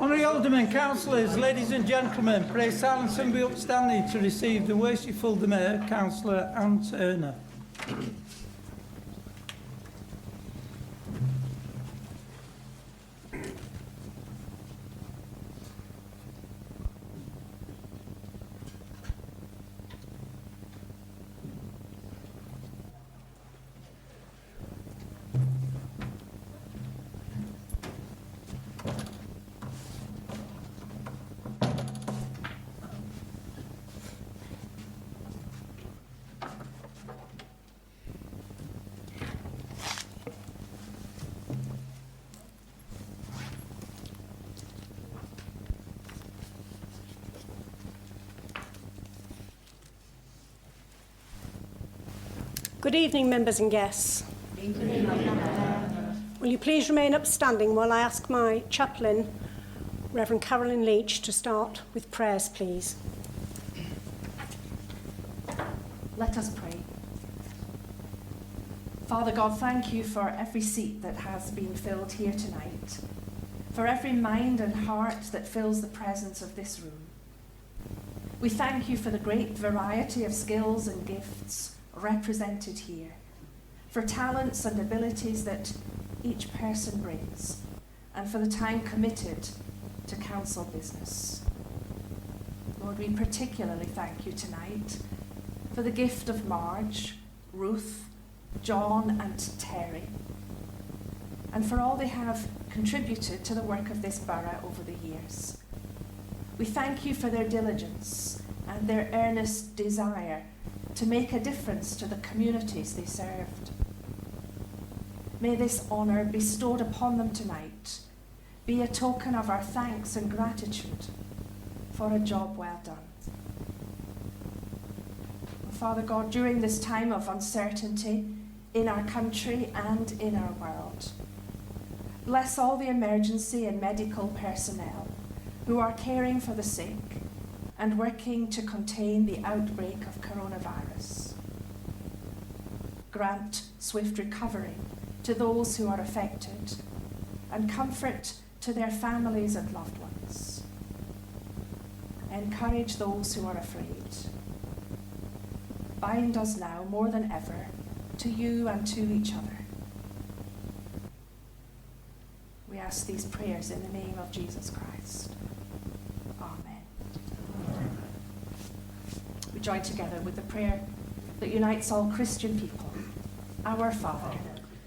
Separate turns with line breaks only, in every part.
Honorary Aldermen, Councillors, ladies and gentlemen, pray silence and be upstanding to receive the Wyre Mayor, Councillor Anne Turner.
Good evening, members and guests. Will you please remain upstanding while I ask my chaplain, Reverend Carolyn Leach, to start with prayers, please.
Let us pray. Father God, thank you for every seat that has been filled here tonight, for every mind and heart that fills the presence of this room. We thank you for the great variety of skills and gifts represented here, for talents and abilities that each person brings, and for the time committed to council business. Lord, we particularly thank you tonight for the gift of Marge, Ruth, John and Terry, and for all they have contributed to the work of this borough over the years. We thank you for their diligence and their earnest desire to make a difference to the communities they served. May this honour bestowed upon them tonight be a token of our thanks and gratitude for a job well done. Father God, during this time of uncertainty in our country and in our world, bless all the emergency and medical personnel who are caring for the sick and working to contain the outbreak of coronavirus. Grant swift recovery to those who are affected and comfort to their families and loved ones. Encourage those who are afraid. Bind us now more than ever to you and to each other. We ask these prayers in the name of Jesus Christ. We join together with the prayer that unites all Christian people. Our Father,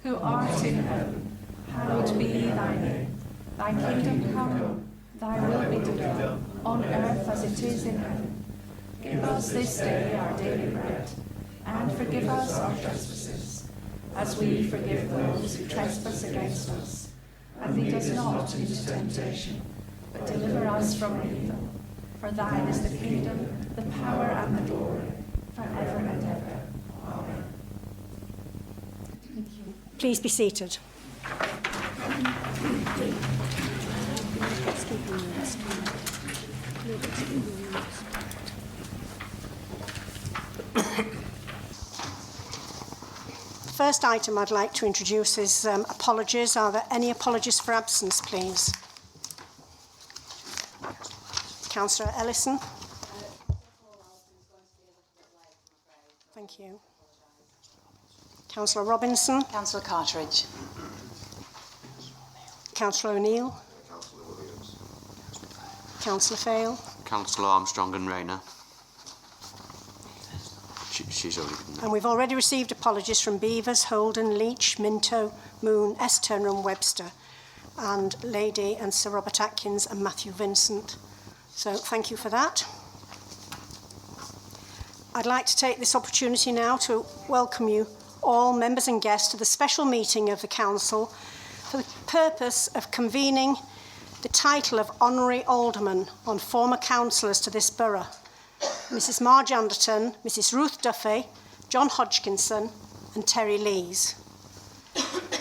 who art in heaven, hallowed be thy name. Thy kingdom come, thy will be done, on earth as it is in heaven. Give us this day our daily bread, and forgive us our trespasses, as we forgive those who trespass against us. And lead us not into temptation, but deliver us from evil. For thine is the kingdom, the power and the glory, forever and ever. Amen.
Please be seated. The first item I'd like to introduce is apologies. Are there any apologies for absence, please? Councillor Ellison. Thank you. Councillor Robinson.
Councillor Cartridge.
Councillor O'Neill. Councillor Fail.
Councillor Armstrong and Rayner. She's already been there.
And we've already received apologies from Beavers, Holden, Leach, Minto, Moon, S. Turner and Webster, and Lady and Sir Robert Atkins and Matthew Vincent. So thank you for that. I'd like to take this opportunity now to welcome you all, members and guests, to the special meeting of the Council for the purpose of convening the title of Honorary Alderman on former councillors to this borough, Mrs Marge Anderton, Mrs Ruth Duffy, John Hodgkinson and Terry Lees.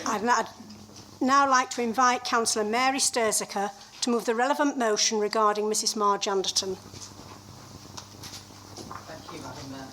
I'd now like to invite Councillor Mary Sturzaker to move the relevant motion regarding Mrs Marge Anderton.
Thank you, Madam Mayor.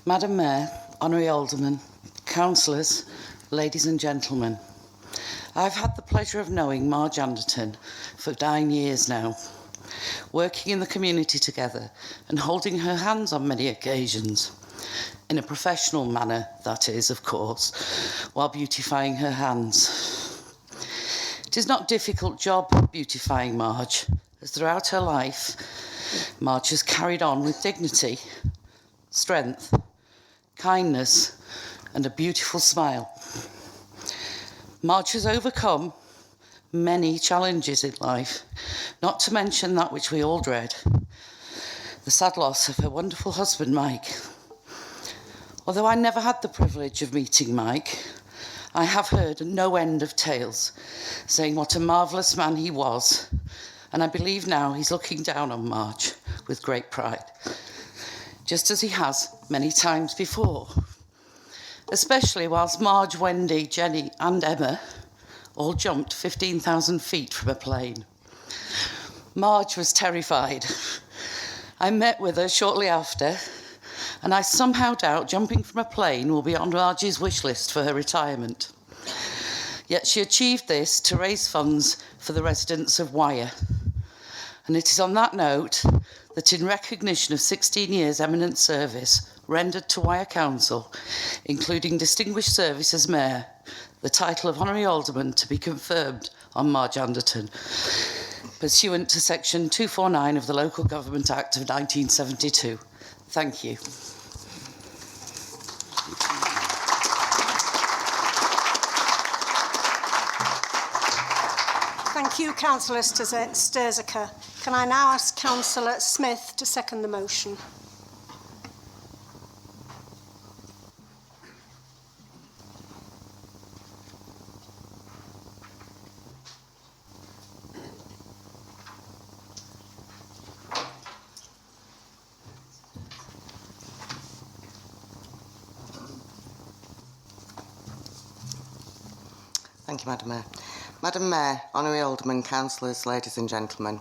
Madam Mayor, Honorary Aldermen, Councillors, ladies and gentlemen, I've had the pleasure of knowing Marge Anderton for 9 years now, working in the community together and holding her hands on many occasions, in a professional manner, that is, of course, while beautifying her hands. It is not a difficult job beautifying Marge, as throughout her life, Marge has carried on with dignity, strength, kindness, and a beautiful smile. Marge has overcome many challenges in life, not to mention that which we all dread, the sad loss of her wonderful husband, Mike. Although I never had the privilege of meeting Mike, I have heard no end of tales saying what a marvellous man he was, and I believe now he's looking down on Marge with great pride, just as he has many times before, especially whilst Marge, Wendy, Jenny and Emma all jumped 15,000 feet from a plane. Marge was terrified. I met with her shortly after, and I somehow doubt jumping from a plane will be on Marge's wish list for her retirement. Yet she achieved this to raise funds for the residents of Wyre. And it is on that note that, in recognition of 16 years eminent service rendered to Wyre Council, including distinguished service as Mayor, the title of Honorary Alderman to be confirmed on Marge Anderton, pursuant to Section 249 of the Local Government Act of 1972. Thank you.
Thank you, Councillor Sturzaker. Can I now ask Councillor Smith to second the motion?
Thank you, Madam Mayor. Madam Mayor, Honorary Aldermen, Councillors, ladies and gentlemen,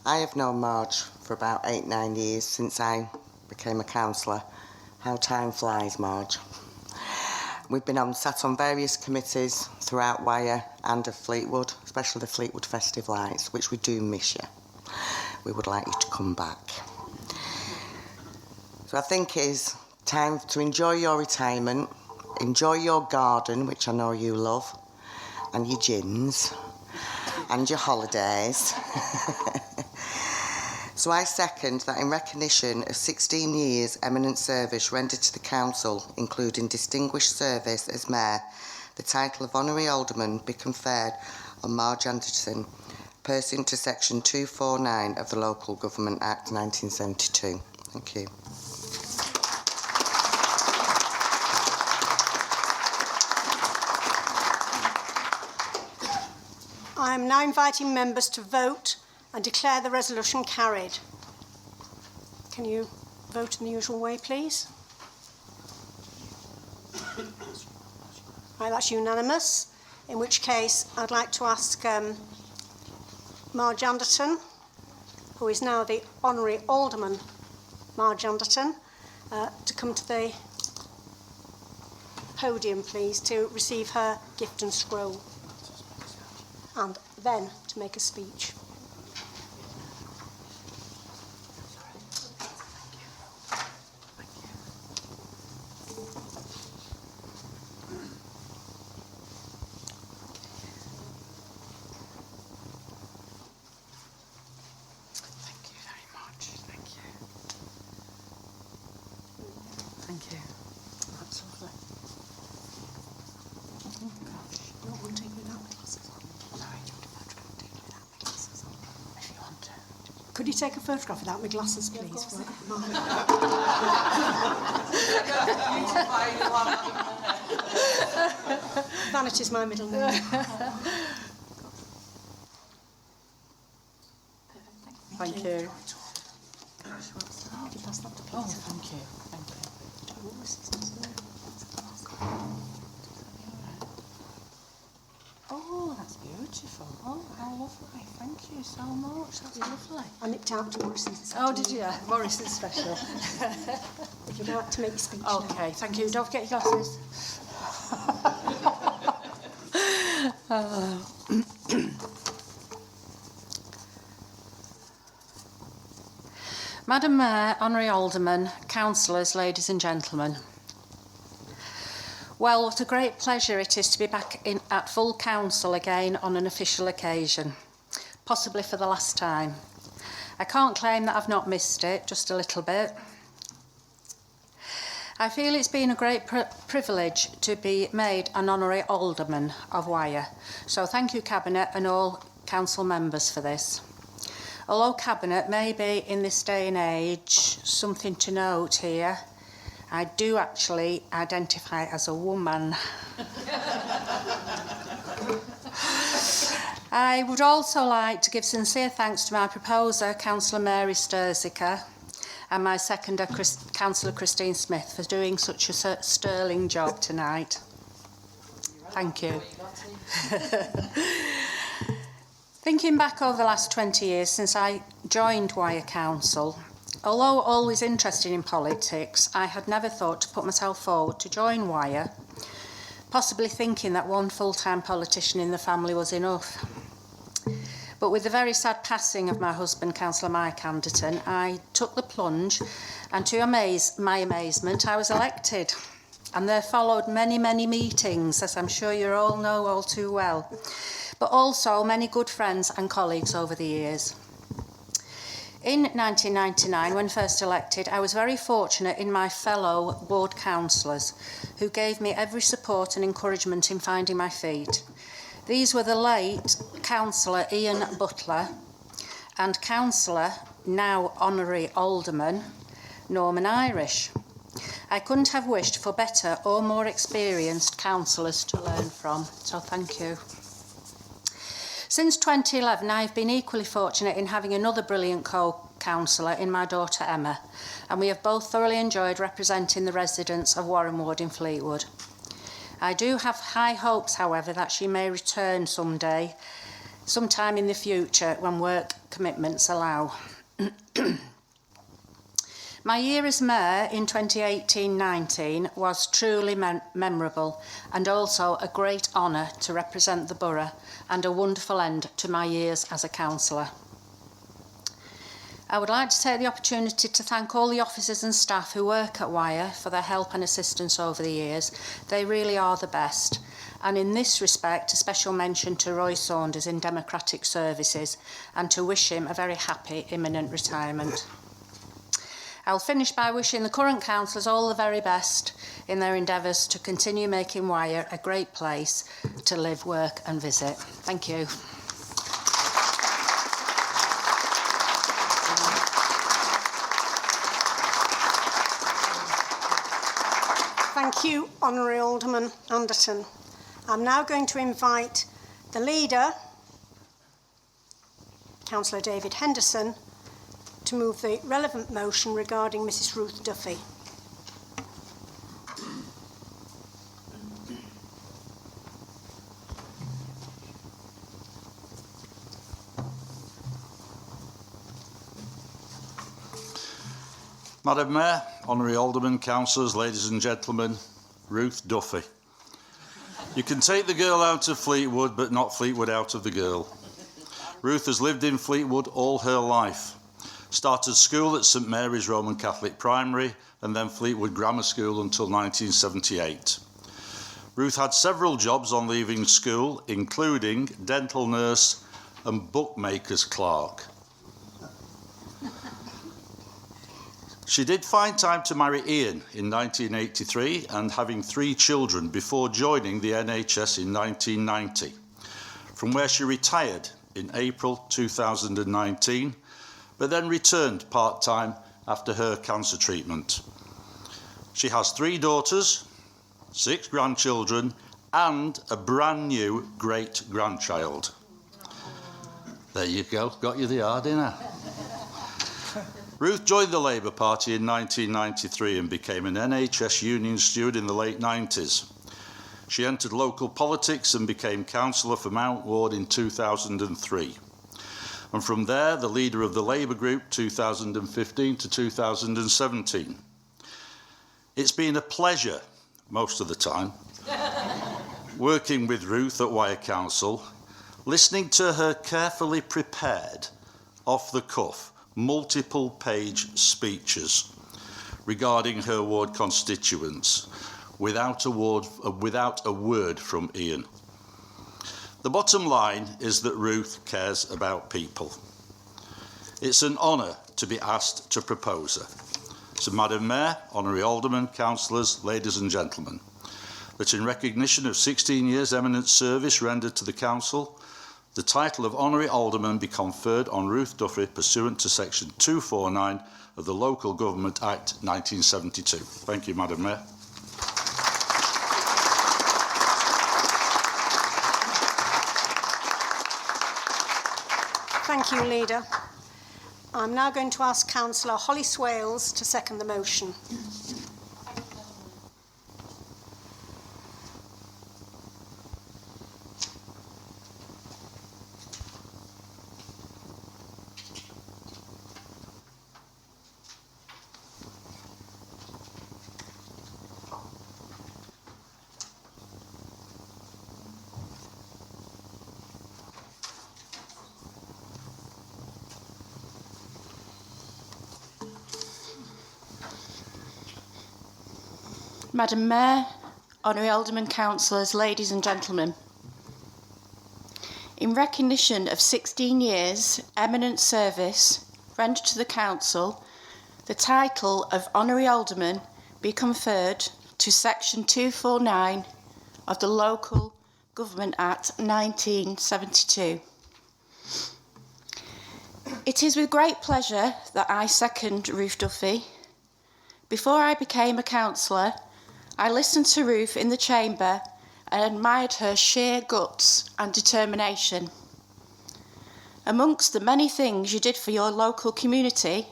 I have known Marge for about 8-9 years since I became a councillor. How time flies, Marge. We've been sat on various committees throughout Wyre and of Fleetwood, especially the Fleetwood Festive Lights, which we do miss you. We would like you to come back. So I think it is time to enjoy your retirement, enjoy your garden, which I know you love, and your gins, and your holidays. So I second that, in recognition of 16 years eminent service rendered to the Council, including distinguished service as Mayor, the title of Honorary Alderman be conferred on Marge Anderton, pursuant to Section 249 of the Local Government Act 1972. Thank you.
I am now inviting members to vote and declare the resolution carried. Can you vote in the usual way, please? Right, that's unanimous, in which case I'd like to ask Marge Anderton, who is now the Honorary Alderman Marge Anderton, to come to the podium, please, to receive her gift and scroll, and then to make a speech.
Thank you.
That's lovely. Oh gosh, you don't want to take me without my glasses on? No, I don't want to take me without my glasses on. If you want to. Could you take a photograph without my glasses, please? Vanity's my middle name.
Thank you.
Oh,
thank you. Thank you. Oh, that's beautiful. Oh, how lovely. Thank you so much. That's lovely.
I nipped out to Morrison's.
Oh, did you? Morrison's special.
Would you like to make your speech now?
Okay, thank you. Don't forget your glasses. Madam Mayor, Honorary Aldermen, Councillors, ladies and gentlemen. Well, what a great pleasure it is to be back at full council again on an official occasion, possibly for the last time. I can't claim that I've not missed it, just a little bit. I feel it's been a great privilege to be made an Honorary Alderman of Wyre, so thank you Cabinet and all council members for this. Although Cabinet may be in this day and age something to note here, I do actually identify as a woman. I would also like to give sincere thanks to my proposer, Councillor Mary Sturziker, and my seconder, Councillor Christine Smith, for doing such a sterling job tonight. Thank you. Thinking back over the last 20 years since I joined Wyre Council, although always interested in politics, I had never thought to put myself forward to join Wyre, possibly thinking that one full-time politician in the family was enough. But with the very sad passing of my husband, Councillor Mike Anderton, I took the plunge, and to my amazement, I was elected. And there followed many, many meetings, as I'm sure you all know all too well, but also many good friends and colleagues over the years. In 1999, when first elected, I was very fortunate in my fellow ward councillors who gave me every support and encouragement in finding my feet. These were the late Councillor Ian Butler and Councillor, now Honorary Alderman, Norman Irish. I couldn't have wished for better or more experienced councillors to learn from, so thank you. Since 2011, I've been equally fortunate in having another brilliant co-councillor in my daughter Emma, and we have both thoroughly enjoyed representing the residents of Warren Ward in Fleetwood. I do have high hopes, however, that she may return someday, sometime in the future when work commitments allow. My year as Mayor in 2018-19 was truly memorable and also a great honour to represent the Borough and a wonderful end to my years as a councillor. I would like to take the opportunity to thank all the officers and staff who work at Wyre for their help and assistance over the years. They really are the best. And in this respect, a special mention to Roy Saunders in Democratic Services and to wish him a very happy imminent retirement. I'll finish by wishing the current councillors all the very best in their endeavours to continue making Wyre a great place to live, work and visit. Thank you.
Thank you, Honorary Alderman Anderton. I'm now going to invite the leader, Councillor David Henderson, to move the relevant motion regarding Mrs Ruth Duffy.
Madam Mayor, Honorary Aldermen, Councillors, ladies and gentlemen, Ruth Duffy. You can take the girl out of Fleetwood, but not Fleetwood out of the girl. Ruth has lived in Fleetwood all her life. Started school at St Mary's Roman Catholic Primary and then Fleetwood Grammar School until 1978. Ruth had several jobs on leaving school, including dental nurse and bookmaker's clerk. She did find time to marry Ian in 1983 and having 3 children before joining the NHS in 1990, from where she retired in April 2019, but then returned part-time after her cancer treatment. She has 3 daughters, 6 grandchildren, and a brand new great-grandchild. There you go, got you the R, didn't I? Ruth joined the Labour Party in 1993 and became an NHS union steward in the late 90s. She entered local politics and became councillor for Mount Ward in 2003. And from there, the leader of the Labour group 2015 to 2017. It's been a pleasure, most of the time, working with Ruth at Wyre Council, listening to her carefully prepared, off-the-cuff, multiple-page speeches regarding her ward constituents, without a word from Ian. The bottom line is that Ruth cares about people. It's an honour to be asked to propose her. So, Madam Mayor, Honorary Aldermen, Councillors, ladies and gentlemen, that in recognition of 16 years' eminent service rendered to the Council, the title of Honorary Alderman be conferred on Ruth Duffy pursuant to Section 249 of the Local Government Act 1972. Thank you, Madam Mayor.
Thank you, Leader. I'm now going to ask Councillor Holly Swales to second the motion.
Madam Mayor, Honorary Aldermen, Councillors, ladies and gentlemen. In recognition of 16 years' eminent service rendered to the Council, the title of Honorary Alderman be conferred to Section 249 of the Local Government Act 1972. It is with great pleasure that I second Ruth Duffy. Before I became a councillor, I listened to Ruth in the chamber and admired her sheer guts and determination. Amongst the many things you did for your local community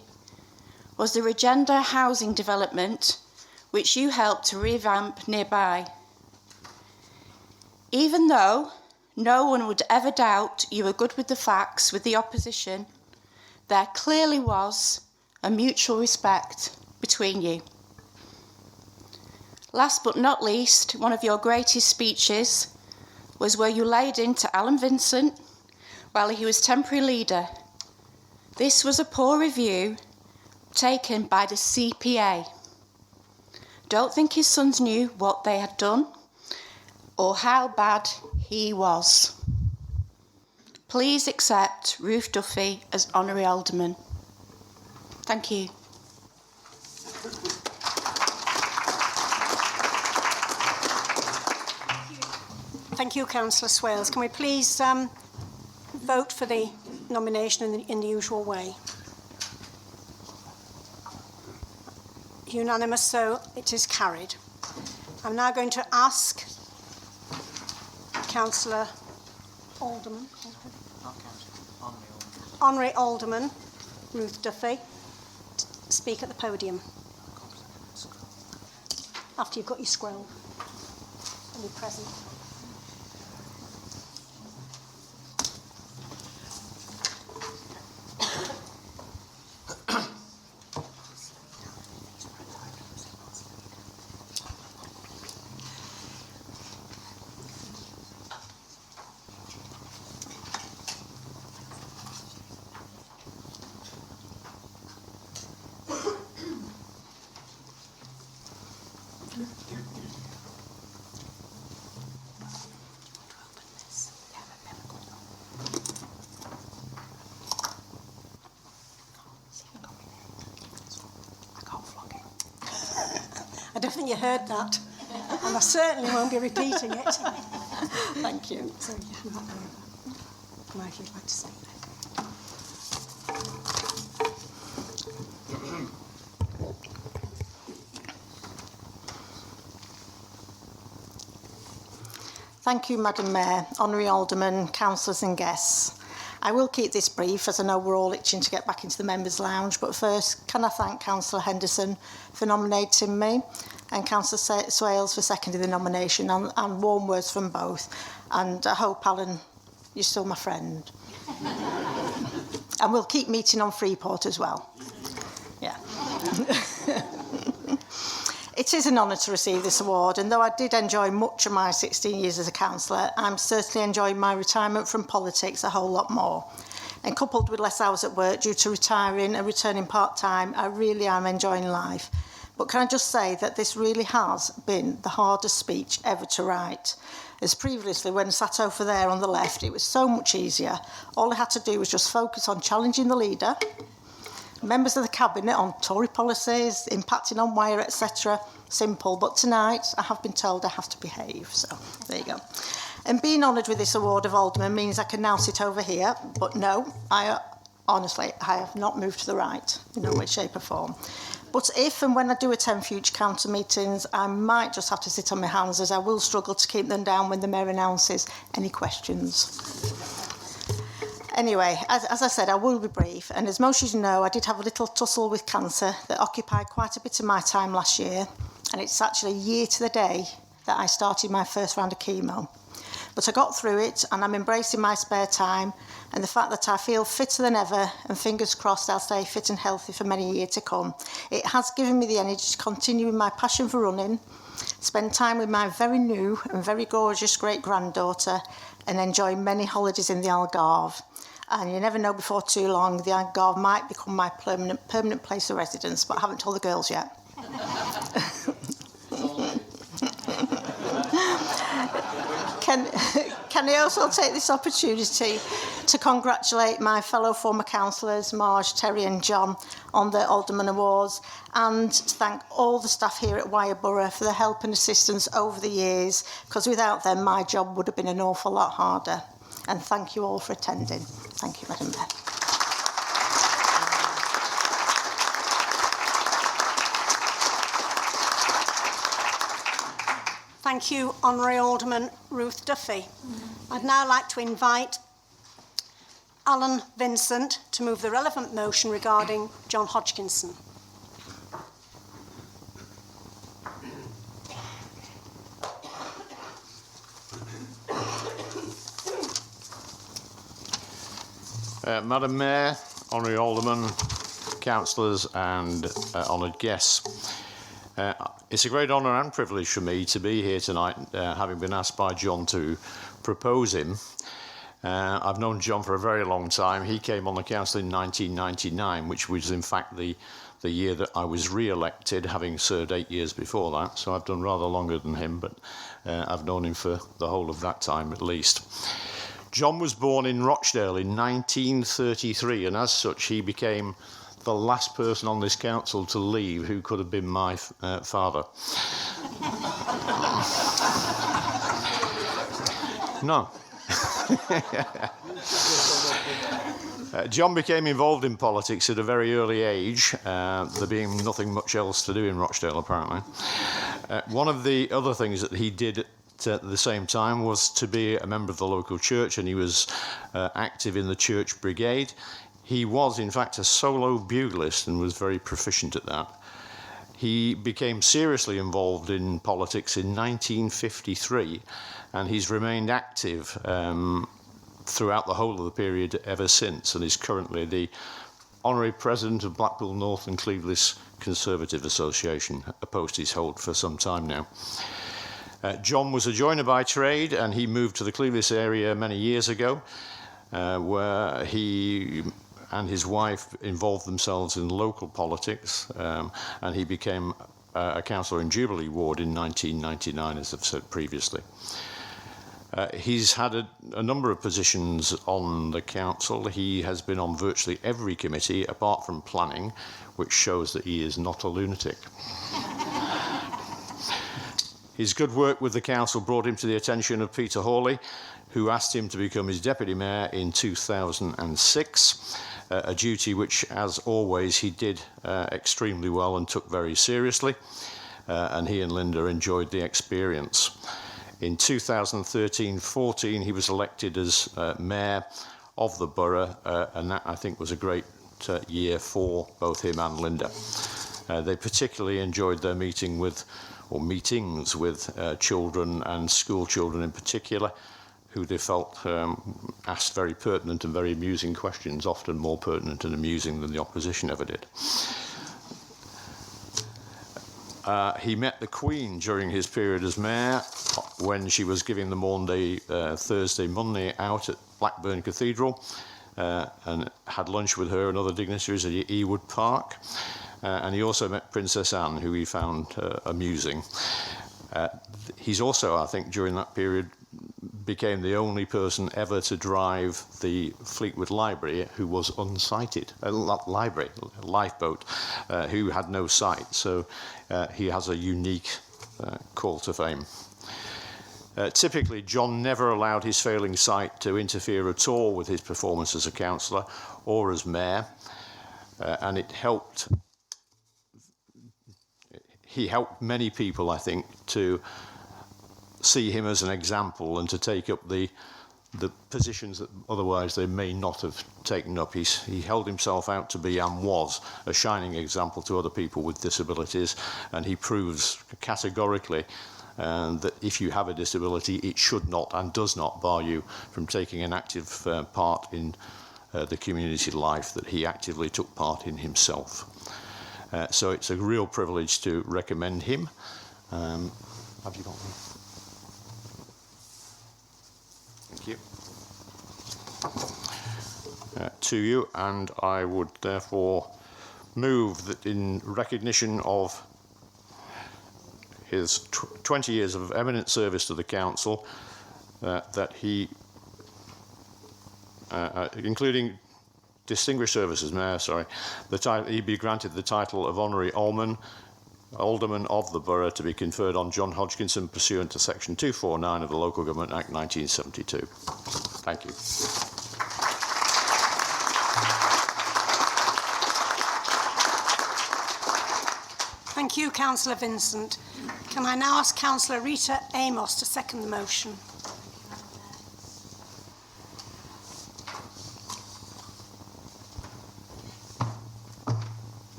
was the Regenda housing development, which you helped to revamp nearby. Even though no one would ever doubt you were good with the facts with the opposition, there clearly was a mutual respect between you. Last but not least, one of your greatest speeches was where you laid into Alan Vincent while he was temporary leader. This was a poor review taken by the CPA. Don't think his sons knew what they had done or how bad he was. Please accept Ruth Duffy as Honorary Alderman. Thank you.
Thank you, Councillor Swales. Can we please vote for the nomination in the usual way? Unanimous, so it is carried. I'm now going to ask Councillor Alderman, Honorary Alderman Ruth Duffy to speak at the podium. After you've got your scroll and be present. I don't think you heard that, and I certainly won't be repeating it. Thank you. So, Mike, you'd like to say that?
Thank you, Madam Mayor, Honorary Aldermen, Councillors and guests. I will keep this brief as I know we're all itching to get back into the Members' Lounge, but first, can I thank Councillor Henderson for nominating me and Councillor Swales for seconding the nomination, and warm words from both. And I hope, Alan, you're still my friend. And we'll keep meeting on Freeport as well. Yeah. It is an honour to receive this award, and though I did enjoy much of my 16 years as a councillor, I'm certainly enjoying my retirement from politics a whole lot more. And coupled with less hours at work due to retiring and returning part-time, I really am enjoying life. But can I just say that this really has been the hardest speech ever to write. As previously, when sat over there on the left, it was so much easier. All I had to do was just focus on challenging the leader, members of the cabinet on Tory policies, impacting on Wyre, etc. Simple. But tonight, I have been told I have to behave. So there you go. And being honoured with this award of Alderman means I can now sit over here. But no, honestly, I have not moved to the right in no way, shape or form. But if and when I do attend future council meetings, I might just have to sit on my hands, as I will struggle to keep them down when the Mayor announces any questions. Anyway, as I said, I will be brief. And as most of you know, I did have a little tussle with cancer that occupied quite a bit of my time last year. And it's actually a year to the day that I started my first round of chemo. But I got through it, and I'm embracing my spare time and the fact that I feel fitter than ever, and fingers crossed I'll stay fit and healthy for many years to come. It has given me the energy to continue with my passion for running, spend time with my very new and very gorgeous great-granddaughter, and enjoy many holidays in the Algarve. And you never know, before too long, the Algarve might become my permanent place of residence, but I haven't told the girls yet. Can I also take this opportunity to congratulate my fellow former councillors, Marge, Terry and John, on their Alderman Awards, and to thank all the staff here at Wyre Borough for their help and assistance over the years, because without them my job would have been an awful lot harder. And thank you all for attending. Thank you, Madam Mayor.
Thank you, Honorary Alderman Ruth Duffy. I'd now like to invite Alan Vincent to move the relevant motion regarding John Hodgkinson.
Madam Mayor, Honorary Aldermen, councillors and honoured guests. It's a great honour and privilege for me to be here tonight, having been asked by John to propose him. I've known John for a very long time. He came on the council in 1999, which was in fact the year that I was re-elected, having served 8 years before that. So I've done rather longer than him, but I've known him for the whole of that time at least. John was born in Rochdale in 1933, and as such he became the last person on this council to leave who could have been my father. No. John became involved in politics at a very early age, there being nothing much else to do in Rochdale apparently. One of the other things that he did at the same time was to be a member of the local church, and he was active in the church brigade. He was, in fact, a solo buglist and was very proficient at that. He became seriously involved in politics in 1953, and he's remained active throughout the whole of the period ever since, and is currently the Honorary President of Blackpool North and Cleveland Conservative Association, a post he's held for some time now. John was a joiner by trade, and he moved to the Cleveland area many years ago, where he and his wife involved themselves in local politics, and he became a councillor in Jubilee Ward in 1999, as I've said previously. He's had a number of positions on the council. He has been on virtually every committee apart from planning, which shows that he is not a lunatic. His good work with the council brought him to the attention of Peter Hawley, who asked him to become his deputy mayor in 2006, a duty which, as always, he did extremely well and took very seriously, and he and Linda enjoyed the experience. In 2013-14, he was elected as mayor of the borough, and that, I think, was a great year for both him and Linda. They particularly enjoyed their meetings with children and school children in particular, who they felt asked very pertinent and very amusing questions, often more pertinent and amusing than the opposition ever did. He met the Queen during his period as mayor when she was giving the Maundy Thursday Monday out at Blackburn Cathedral, and had lunch with her and other dignitaries at Ewood Park. And he also met Princess Anne, who he found amusing. He's also, I think, during that period, became the only person ever to drive the Fleetwood Library who was unsighted, lifeboat, who had no sight. So he has a unique call to fame. Typically, John never allowed his failing sight to interfere at all with his performance as a councillor or as mayor, and he helped many people, I think, to see him as an example and to take up the positions that otherwise they may not have taken up. He held himself out to be and was a shining example to other people with disabilities, and he proves categorically that if you have a disability, it should not and does not bar you from taking an active part in the community life that he actively took part in himself. So it's a real privilege to recommend him. Have you got one? Thank you. To you, and I would therefore move that in recognition of his 20 years of eminent service to the council, that he, including distinguished service as mayor, he be granted the title of Honorary Alderman of the Borough, to be conferred on John Hodgkinson pursuant to Section 249 of the Local Government Act 1972. Thank you.
Thank you, Councillor Vincent. Can I now ask Councillor Rita Amos to second the motion?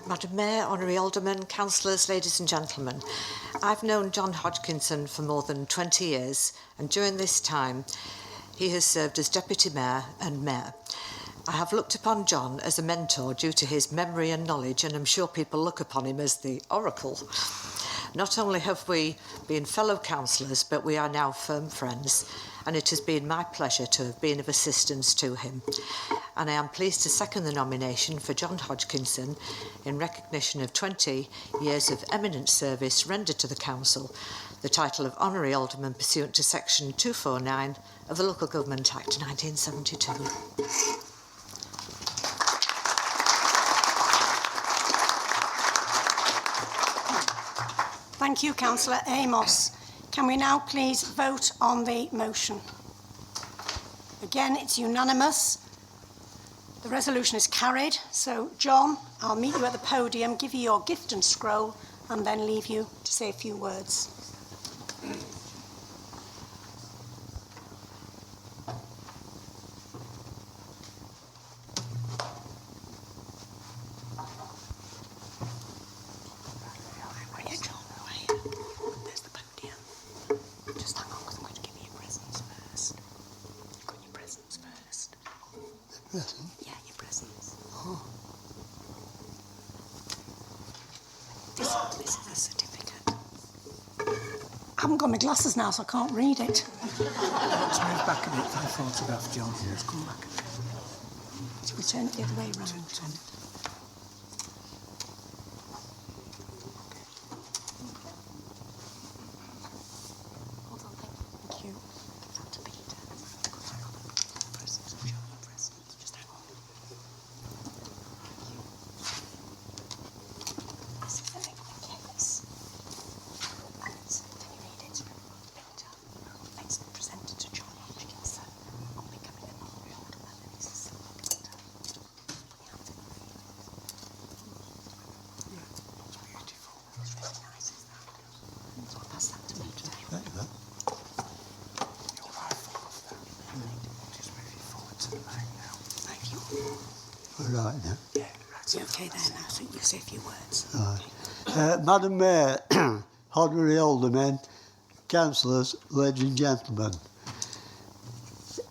Madam Mayor, Honorary Aldermen, Councillors, ladies and gentlemen, I've known John Hodgkinson for more than 20 years, and during this time he has served as Deputy Mayor and Mayor. I have looked upon John as a mentor due to his memory and knowledge, and I'm sure people look upon him as the oracle. Not only have we been fellow councillors, but we are now firm friends, and it has been my pleasure to have been of assistance to him. And I am pleased to second the nomination for John Hodgkinson in recognition of 20 years of eminent service rendered to the council, the title of Honorary Alderman pursuant to Section 249 of the Local Government Act 1972.
Thank you, Councillor Amos. Can we now please vote on the motion? Again, it's unanimous. The resolution is carried. So, John, I'll meet you at the podium, give you your gift and scroll, and then leave you to say a few words. Yeah, your presents. Oh. This is a certificate. I haven't got my glasses now, so I can't read it.
Let's move back a bit for the photograph, John. Let's come back a bit.
Should we turn it the other way around?
Turn it.
Right now.
Yeah, it's okay there now, so you say a few words.
Right. Madam Mayor, Honorary Aldermen, Councillors, ladies and gentlemen,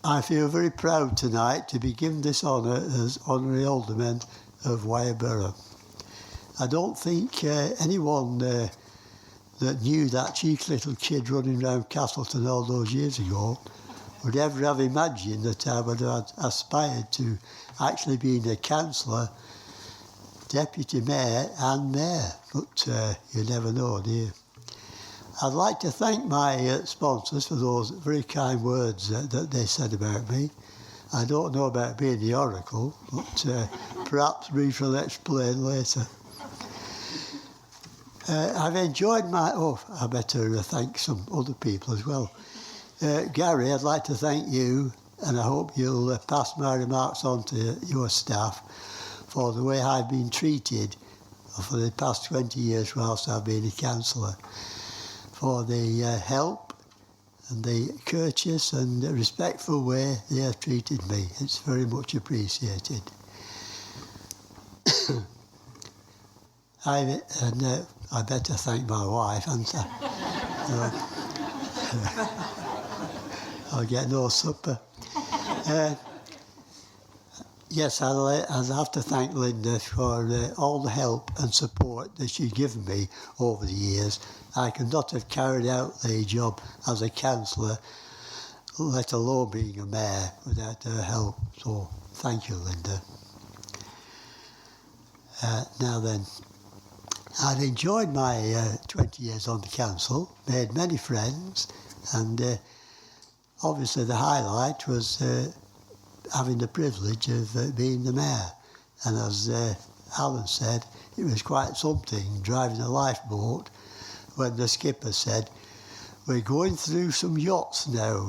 I feel very proud tonight to be given this honour as Honorary Alderman of Wyre Borough. I don't think anyone that knew that cheeky little kid running around Castleton all those years ago would ever have imagined that I would have aspired to actually being a councillor, deputy mayor and mayor, but you never know, do you? I'd like to thank my sponsors for those very kind words that they said about me. I don't know about being the oracle, but perhaps we shall explain later. I've enjoyed my... Oh, I better thank some other people as well. Gary, I'd like to thank you, and I hope you'll pass my remarks on to your staff for the way I've been treated for the past 20 years whilst I've been a councillor, for the help and the courteous and respectful way they have treated me. It's very much appreciated. I better thank my wife, hadn't I? I'll get no supper. Yes, I'll have to thank Linda for all the help and support that she's given me over the years. I could not have carried out the job as a councillor, let alone being a mayor, without her help. So, thank you, Linda. Now then, I've enjoyed my 20 years on the council, made many friends, and obviously the highlight was having the privilege of being the mayor. And as Alan said, it was quite something driving a lifeboat when the skipper said, "We're going through some yachts now,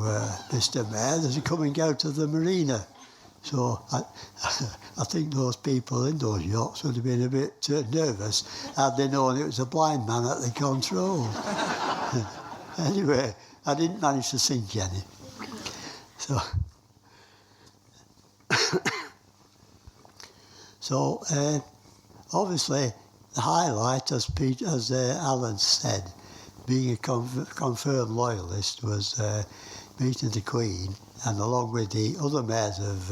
Mr. Mayor, they're coming out of the marina." So I think those people in those yachts would have been a bit nervous had they known it was a blind man at the control. Anyway, I didn't manage to sink any. So, obviously, the highlight, as Alan said, being a confirmed loyalist, was meeting the Queen, and along with the other mayors of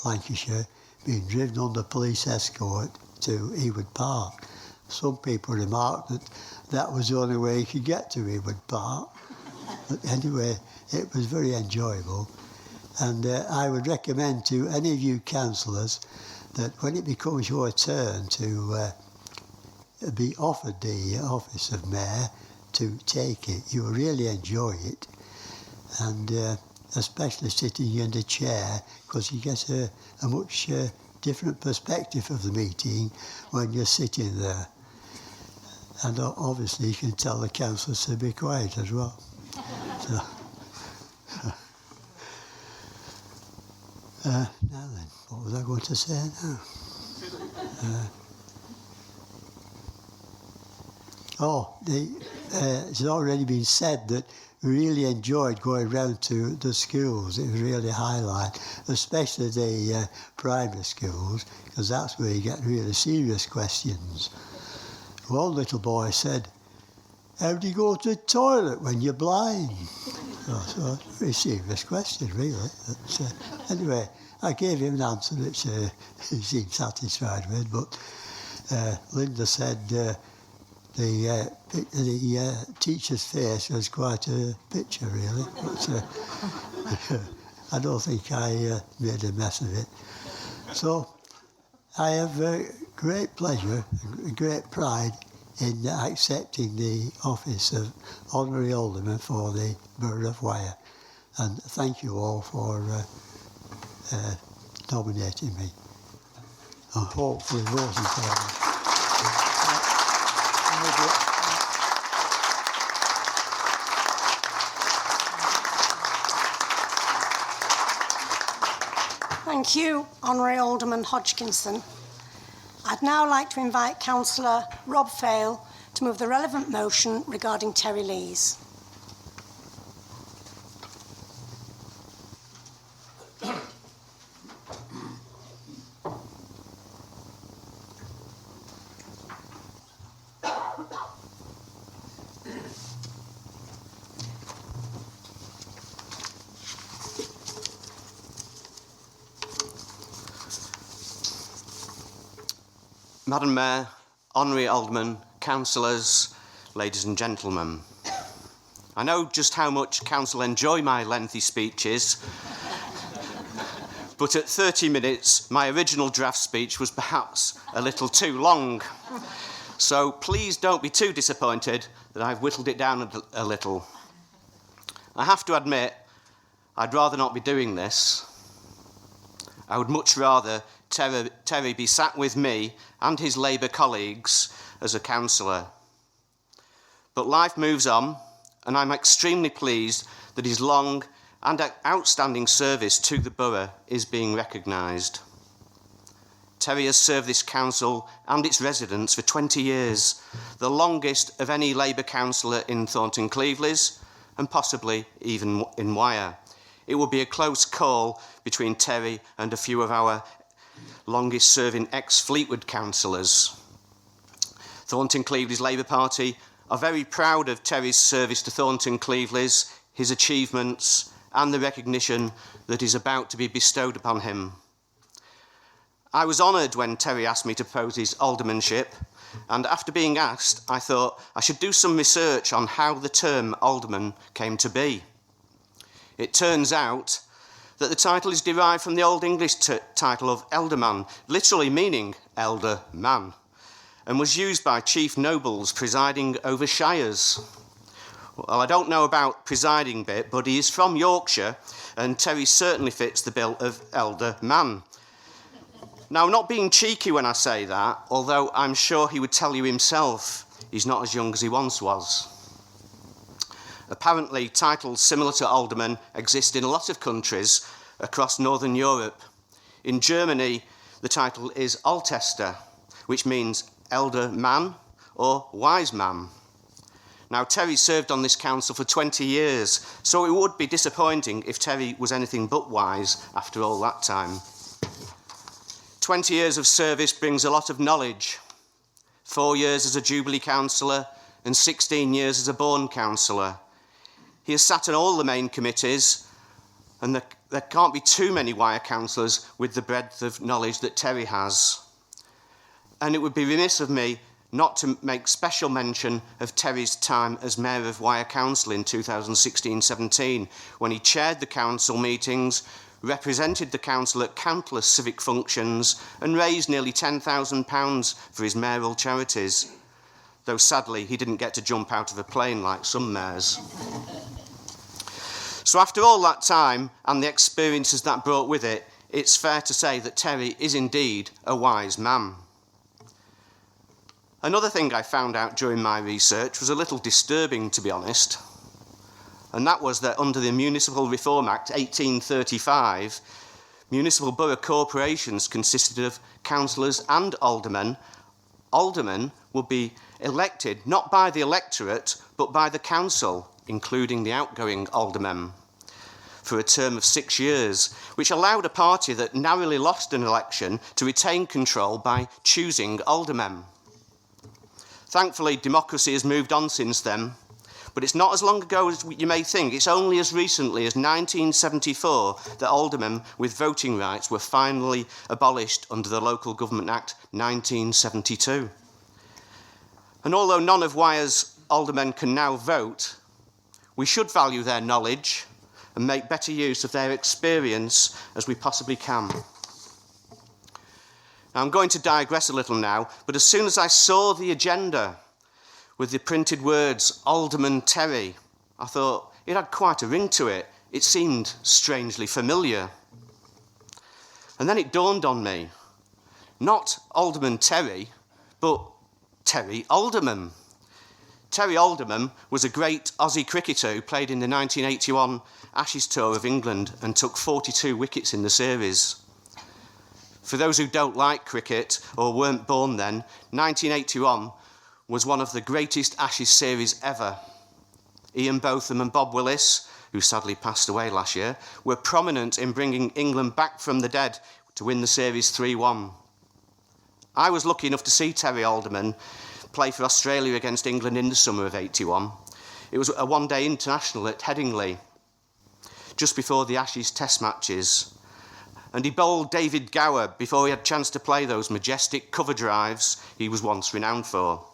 Lancashire, being driven under police escort to Ewood Park. Some people remarked that that was the only way you could get to Ewood Park. But anyway, it was very enjoyable. And I would recommend to any of you councillors that when it becomes your turn to be offered the office of mayor, to take it. You'll really enjoy it. And especially sitting in the chair, because you get a much different perspective of the meeting when you're sitting there. And obviously you can tell the councillors to be quiet as well. So, now then, what was I going to say now? It's already been said that we really enjoyed going round to the schools. It was really a highlight, especially the primary schools, because that's where you get really serious questions. One little boy said, "How do you go to the toilet when you're blind?" So it's a very serious question, really. But, anyway, I gave him an answer which he seemed satisfied with, but Linda said the teacher's face was quite a picture, really. But I don't think I made a mess of it. So I have great pleasure, great pride in accepting the office of Honorary Alderman for the Borough of Wyre. And thank you all for nominating me. And hopefully voting for me.
Thank you, Honorary Alderman Hodgkinson. I'd now like to invite Councillor Rob Fail to move the relevant motion regarding Terry Lees.
Madam Mayor, Honorary Aldermen, Councillors, ladies and gentlemen. I know just how much Council enjoy my lengthy speeches, but at 30 minutes, my original draft speech was perhaps a little too long. So please don't be too disappointed that I've whittled it down a little. I have to admit, I'd rather not be doing this. I would much rather Terry be sat with me and his Labour colleagues as a councillor. But life moves on, and I'm extremely pleased that his long and outstanding service to the borough is being recognised. Terry has served this council and its residents for 20 years, the longest of any Labour councillor in Poulton-le-Fylde and possibly even in Wyre. It will be a close call between Terry and a few of our longest-serving ex-Fleetwood councillors. Poulton-le-Fylde's Labour Party are very proud of Terry's service to Poulton-le-Fylde, his achievements and the recognition that is about to be bestowed upon him. I was honoured when Terry asked me to propose his aldermanship, and after being asked, I thought I should do some research on how the term alderman came to be. It turns out that the title is derived from the Old English title of elderman, literally meaning elder man, and was used by chief nobles presiding over shires. Well, I don't know about presiding bit, but he is from Yorkshire, and Terry certainly fits the bill of elder man. Now, I'm not being cheeky when I say that, although I'm sure he would tell you himself he's not as young as he once was. Apparently, titles similar to alderman exist in a lot of countries across Northern Europe. In Germany, the title is Altester, which means elder man or wise man. Now, Terry served on this council for 20 years, so it would be disappointing if Terry was anything but wise after all that time. 20 years of service brings a lot of knowledge. 4 years as a Jubilee councillor and 16 years as a Bourne councillor. He has sat on all the main committees, and there can't be too many Wyre councillors with the breadth of knowledge that Terry has. And it would be remiss of me not to make special mention of Terry's time as Mayor of Wyre Council in 2016-17, when he chaired the council meetings, represented the council at countless civic functions, and raised nearly £10,000 for his mayoral charities. Though sadly, he didn't get to jump out of a plane like some mayors. So after all that time and the experiences that brought with it, it's fair to say that Terry is indeed a wise man. Another thing I found out during my research was a little disturbing, to be honest, and that was that under the Municipal Reform Act 1835, municipal borough corporations consisted of councillors and aldermen. Aldermen would be elected not by the electorate, but by the council, including the outgoing aldermen, for a term of 6 years, which allowed a party that narrowly lost an election to retain control by choosing aldermen. Thankfully, democracy has moved on since then, but it's not as long ago as you may think. It's only as recently as 1974 that aldermen with voting rights were finally abolished under the Local Government Act 1972. And although none of Wyre's aldermen can now vote, we should value their knowledge and make better use of their experience as we possibly can. Now, I'm going to digress a little now, but as soon as I saw the agenda with the printed words Alderman Terry, I thought it had quite a ring to it. It seemed strangely familiar. And then it dawned on me, not Alderman Terry, but Terry Alderman. Terry Alderman was a great Aussie cricketer who played in the 1981 Ashes Tour of England and took 42 wickets in the series. For those who don't like cricket or weren't born then, 1981 was one of the greatest Ashes series ever. Ian Botham and Bob Willis, who sadly passed away last year, were prominent in bringing England back from the dead to win the series 3-1. I was lucky enough to see Terry Alderman play for Australia against England in the summer of '81. It was a one-day international at Headingley, just before the Ashes test matches. and he bowled David Gower before he had a chance to play those majestic cover drives he was once renowned for.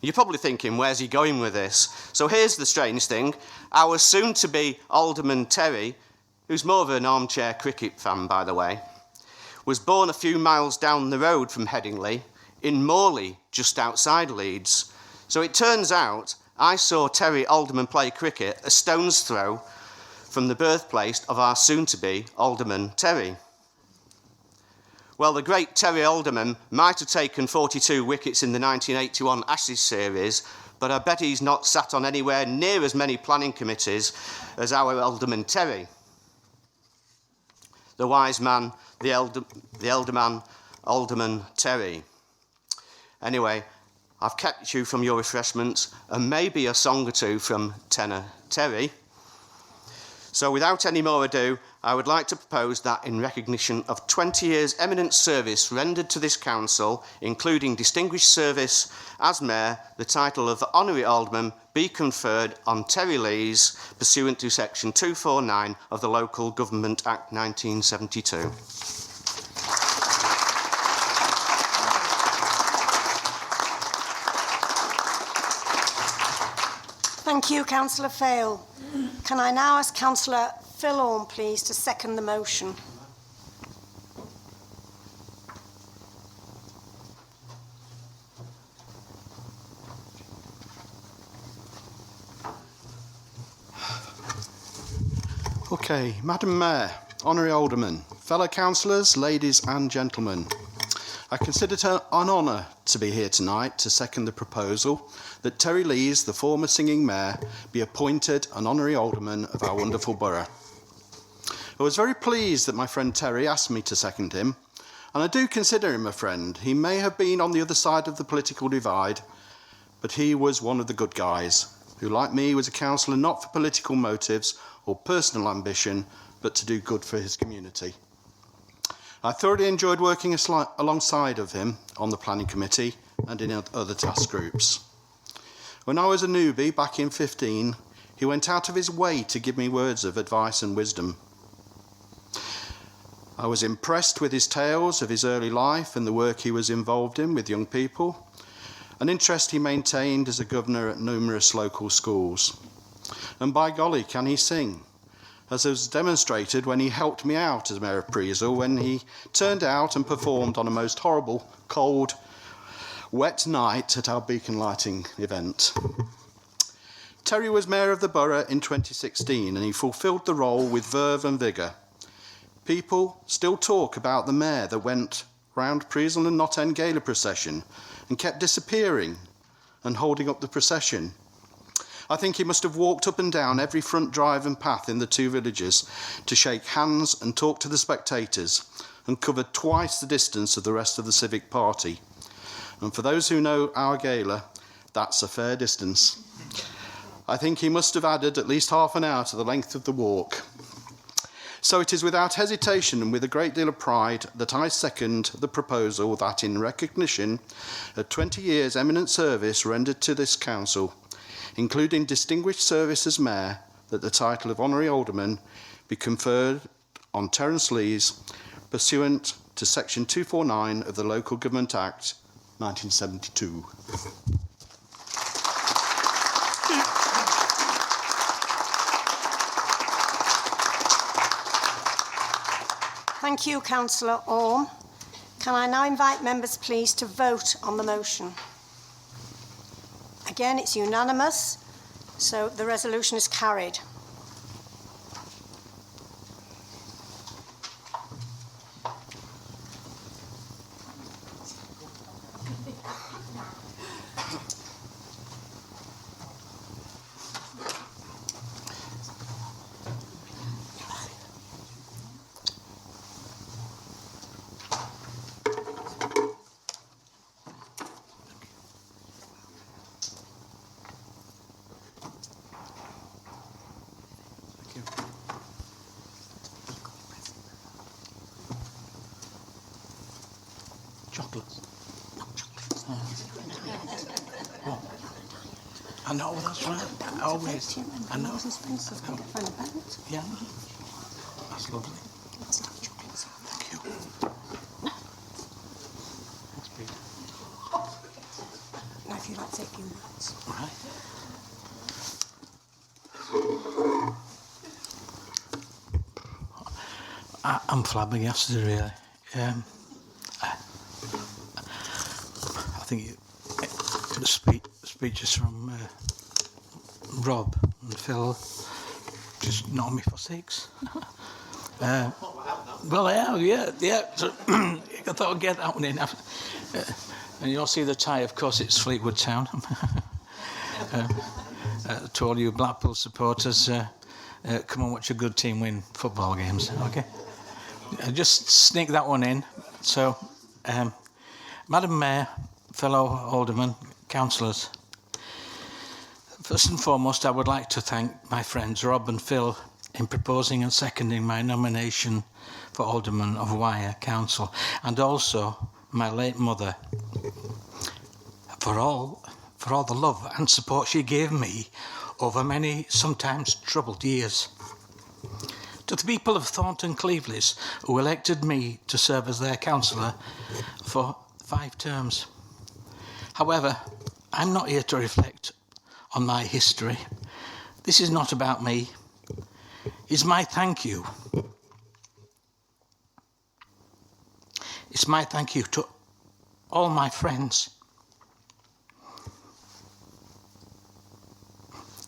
You're probably thinking, where's he going with this? So here's the strange thing. Our soon-to-be Alderman Terry, who's more of an armchair cricket fan, by the way, was born a few miles down the road from Headingley, in Morley, just outside Leeds. So it turns out I saw Terry Alderman play cricket a stone's throw from the birthplace of our soon-to-be Alderman Terry. Well, the great Terry Alderman might have taken 42 wickets in the 1981 Ashes series, but I bet he's not sat on anywhere near as many planning committees as our Alderman Terry. The wise man, the elder man, Alderman Terry. Anyway, I've kept you from your refreshments and maybe a song or two from tenor Terry. So without any more ado, I would like to propose that in recognition of 20 years eminent service rendered to this council, including distinguished service as Mayor, the title of Honorary Alderman be conferred on Terry Lees pursuant to section 249 of the Local Government Act 1972.
Thank you, Councillor Fail. Can I now ask Councillor Phil, please, to second the motion?
Okay, Madam Mayor, Honorary Aldermen, fellow councillors, ladies and gentlemen, I consider it an honour to be here tonight to second the proposal that Terry Lees, the former singing mayor, be appointed an honorary alderman of our wonderful borough. I was very pleased that my friend Terry asked me to second him, and I do consider him a friend. He may have been on the other side of the political divide, but he was one of the good guys, who, like me, was a councillor not for political motives or personal ambition, but to do good for his community. I thoroughly enjoyed working alongside of him on the planning committee and in other task groups. When I was a newbie back in 15, he went out of his way to give me words of advice and wisdom. I was impressed with his tales of his early life and the work he was involved in with young people, an interest he maintained as a governor at numerous local schools. And by golly, can he sing? As was demonstrated when he helped me out as Mayor of Priesel when he turned out and performed on a most horrible, cold, wet night at our beacon lighting event. Terry was Mayor of the Borough in 2016 and he fulfilled the role with verve and vigour. People still talk about the Mayor that went round Priesel and Knott End Gala procession and kept disappearing and holding up the procession. I think he must have walked up and down every front drive and path in the two villages to shake hands and talk to the spectators and covered twice the distance of the rest of the Civic party. And for those who know our gala, that's a fair distance. I think he must have added at least half an hour to the length of the walk. So it is without hesitation and with a great deal of pride that I second the proposal that in recognition of 20 years eminent service rendered to this council, including distinguished service as Mayor, that the title of Honorary Alderman be conferred on Terence Lees pursuant to section 249 of the Local Government Act 1972.
Thank you, Councillor Orme. Can I now invite members, please, to vote on the motion? Again, it's unanimous, so the resolution is carried.
Chocolates. No chocolates. Oh. I know, that's right. Always. I know. Yeah. That's lovely. I'm flabbergasted, really. I think the speeches from Rob and Phil just knocked me for six. Well, I have, yeah. So, I thought I'd get that one in. And you'll see the tie, of course, it's Fleetwood Town. To all you Blackpool supporters, come and watch a good team win football games, okay? Just sneak that one in. So, Madam Mayor, fellow aldermen, councillors, first and foremost, I would like to thank my friends Rob and Phil in proposing and seconding my nomination for Alderman of Wyre Council, and also my late mother for all the love and support she gave me over many, sometimes troubled years. To the people of Thornton Clevelys who elected me to serve as their councillor for 5 terms. However, I'm not here to reflect on my history. This is not about me. It's my thank you. It's my thank you to all my friends.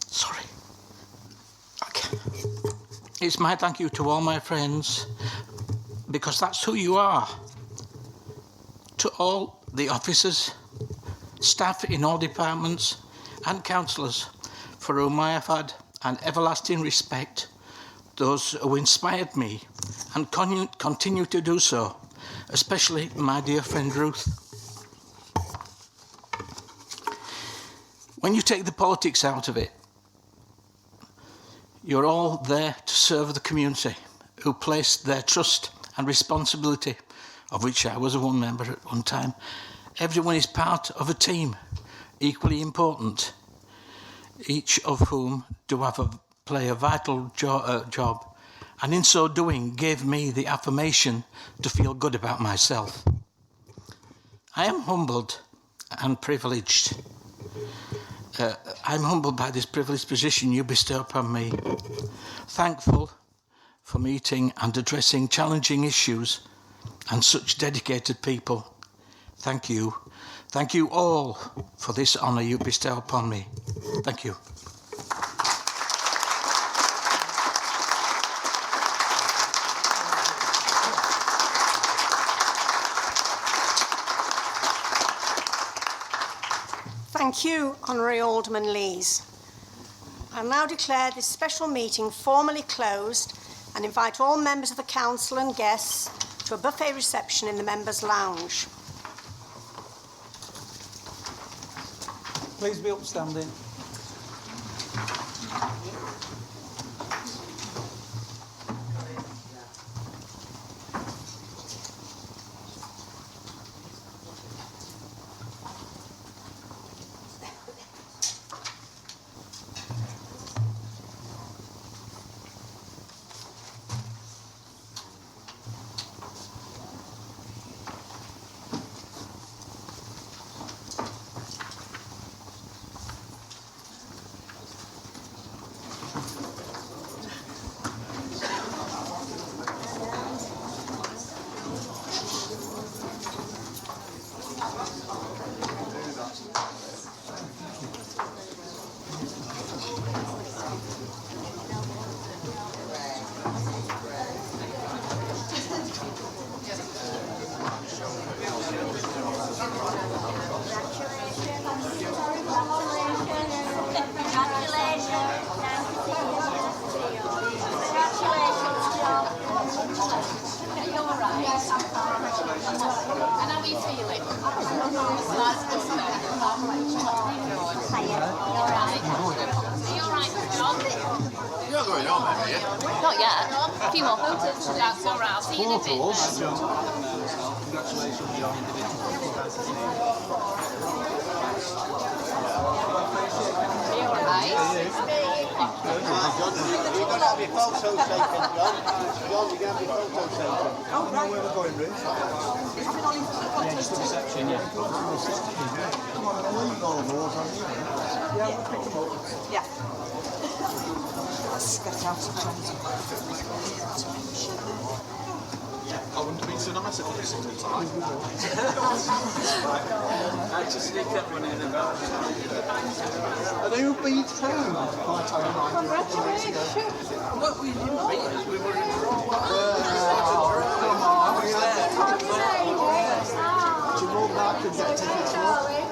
Sorry. Okay. It's my thank you to all my friends, because that's who you are. To all the officers, staff in all departments, and councillors for whom I have had an everlasting respect, those who inspired me and continue to do so, especially my dear friend Ruth. When you take the politics out of it, you're all there to serve the community who placed their trust and responsibility, of which I was one member at one time. Everyone is part of a team, equally important, each of whom play a vital job, and in so doing gave me the affirmation to feel good about myself. I am humbled and privileged. I'm humbled by this privileged position you bestow upon me. Thankful for meeting and addressing challenging issues and such dedicated people. Thank you. Thank you all for this honour you bestow upon me. Thank you.
Thank you, Honorary Alderman Lees. I now declare this special meeting formally closed and invite all members of the Council and guests to a buffet reception in the Members' Lounge.
Please be upstanding.
Not yet. A few more photos. That's all right. I'll see you in a bit.
Congratulations, John.
Are you all right?
You're going to have your photo taken, John. John, you're going to have your photo taken.
Oh, right. Where we're going, Ruth? Yeah, just the reception, yeah. Come on, I'll leave all of those on you. Yeah, we'll pick them up.
Yeah.
Let's get out of John's.
I wouldn't have been so nice if I'd listened to the time.
I just sneak that one in about.
And who beat who? Congratulations.
Well, we didn't beat us, we were in the wrong.
Come on, I was there. Do you know that I could get tickets for?